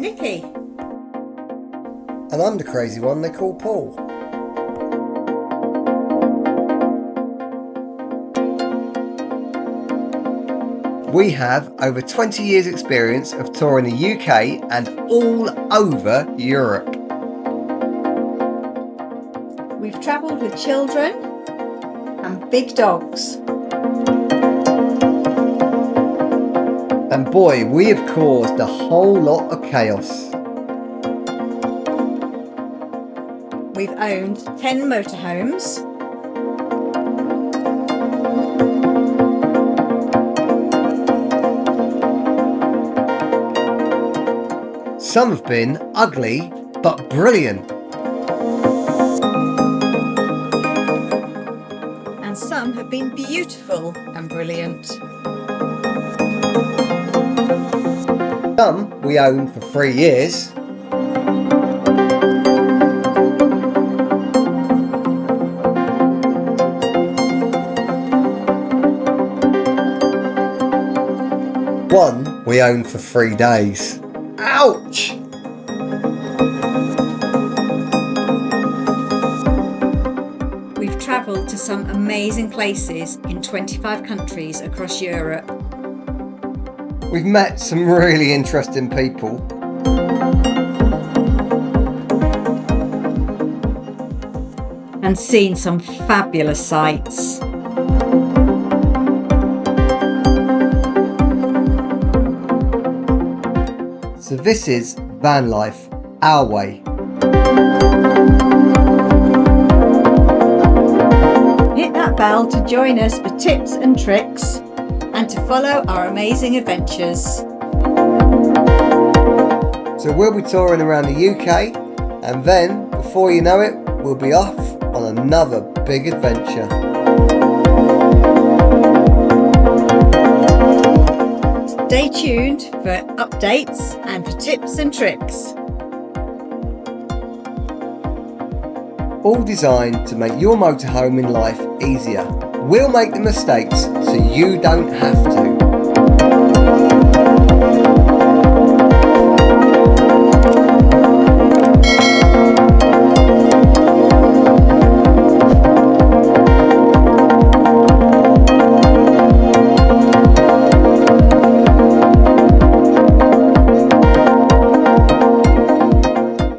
Nikki. And I'm the crazy one they call Paul. We have over 20 years experience of touring the UK and all over Europe. We've travelled with children and big dogs. And boy, we have caused a whole lot of chaos. We've owned 10 motorhomes. Some have been ugly but brilliant. And some have been beautiful and brilliant. Some we owned for 3 years. One we owned for 3 days. Ouch! We've travelled to some amazing places in 25 countries across Europe. We've met some really interesting people. And seen some fabulous sights. So this is Vanlife, our way. Hit that bell to join us for tips and tricks and to follow our amazing adventures. So we'll be touring around the UK, and then, before you know it, we'll be off on another big adventure. Stay tuned for updates and for tips and tricks. All designed to make your motorhome in life easier. We'll make the mistakes so you don't have to.